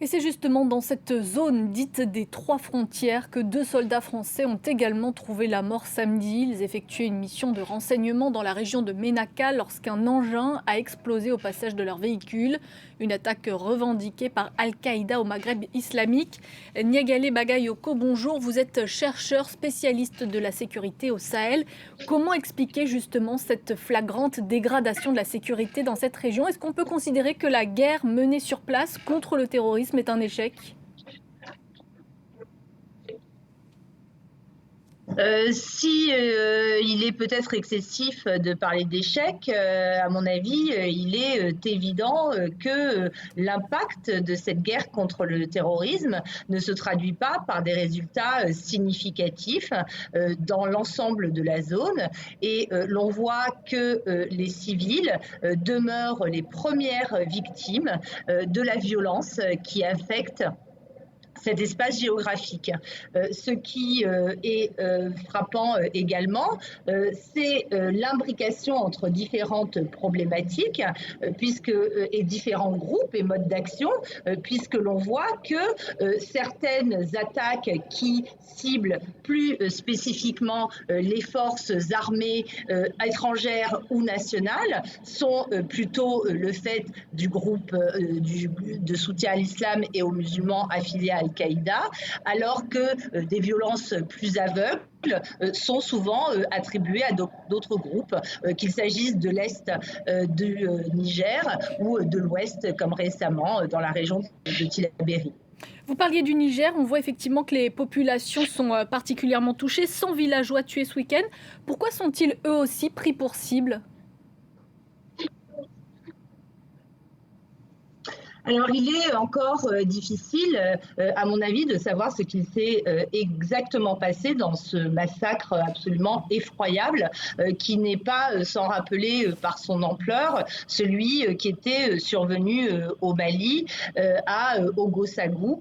Et c'est justement dans cette zone dite des trois frontières que 2 soldats français ont également trouvé la mort samedi. Ils effectuaient une mission de renseignement dans la région de Ménaka lorsqu'un engin a explosé au passage de leur véhicule. Une attaque revendiquée par Al-Qaïda au Maghreb islamique. Niagale Bagayoko, bonjour. Vous êtes chercheur spécialiste de la sécurité au Sahel. Comment expliquer justement cette flagrante dégradation de la sécurité dans cette région? Est-ce qu'on peut considérer que la guerre menée sur place contre le terrorisme est un échec? Si il est peut-être excessif de parler d'échec, à mon avis, il est évident que l'impact de cette guerre contre le terrorisme ne se traduit pas par des résultats significatifs dans l'ensemble de la zone. Et l'on voit que les civils demeurent les premières victimes de la violence qui affecte cet espace géographique. Ce qui est frappant également, c'est l'imbrication entre différentes problématiques et différents groupes et modes d'action, puisque l'on voit que certaines attaques qui ciblent plus spécifiquement les forces armées étrangères ou nationales sont plutôt le fait du groupe de soutien à l'islam et aux musulmans affiliés à Al-Qaïda, alors que des violences plus aveugles sont souvent attribuées à d'autres groupes, qu'il s'agisse de l'Est du Niger ou de l'Ouest, comme récemment dans la région de Tillabéri. Vous parliez du Niger, on voit effectivement que les populations sont particulièrement touchées, 100 villageois tués ce week-end. Pourquoi sont-ils eux aussi pris pour cible? Alors, il est encore difficile, à mon avis, de savoir ce qu'il s'est exactement passé dans ce massacre absolument effroyable, qui n'est pas sans rappeler par son ampleur celui qui était survenu au Mali, à Ogosagou,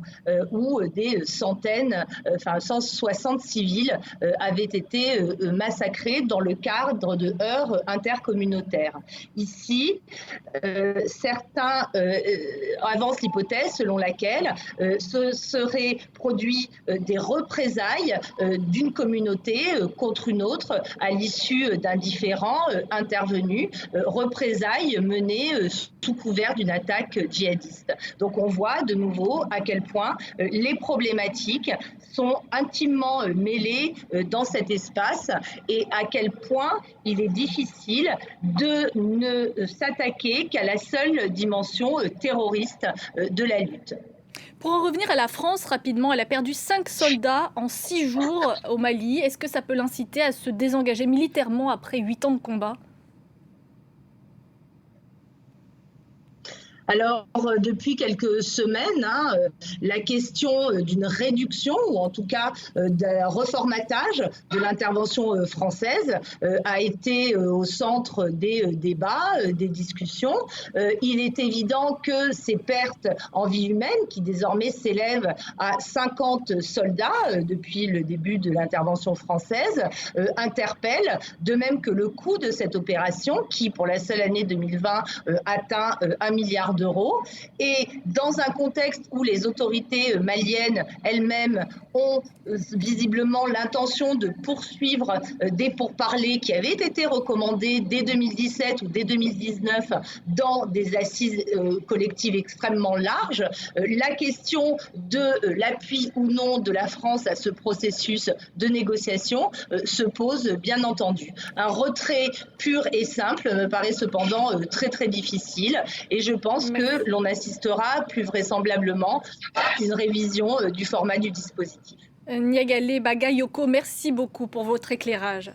où des centaines, 160 civils avaient été massacrés dans le cadre de heurts intercommunautaires. Ici, certains avance l'hypothèse selon laquelle se seraient produits des représailles d'une communauté contre une autre à l'issue d'un différend intervenu, représailles menées sous couvert d'une attaque djihadiste. Donc on voit de nouveau à quel point les problématiques sont intimement mêlées dans cet espace et à quel point il est difficile de ne s'attaquer qu'à la seule dimension terroriste de la lutte. Pour en revenir à la France, rapidement, elle a perdu 5 soldats en 6 jours au Mali. Est-ce que ça peut l'inciter à se désengager militairement après 8 ans de combat? Alors, depuis quelques semaines, la question d'une réduction ou en tout cas d'un reformatage de l'intervention française a été au centre des débats, des discussions. Il est évident que ces pertes en vie humaine, qui désormais s'élèvent à 50 soldats depuis le début de l'intervention française, interpellent, de même que le coût de cette opération, qui pour la seule année 2020 atteint 1 milliard d'euros. Et dans un contexte où les autorités maliennes elles-mêmes ont visiblement l'intention de poursuivre des pourparlers qui avaient été recommandés dès 2017 ou dès 2019 dans des assises collectives extrêmement larges, la question de l'appui ou non de la France à ce processus de négociation se pose bien entendu. Un retrait pur et simple me paraît cependant très très difficile et je pense que l'on assistera plus vraisemblablement à une révision du format du dispositif. Niagale Bagayoko, merci beaucoup pour votre éclairage.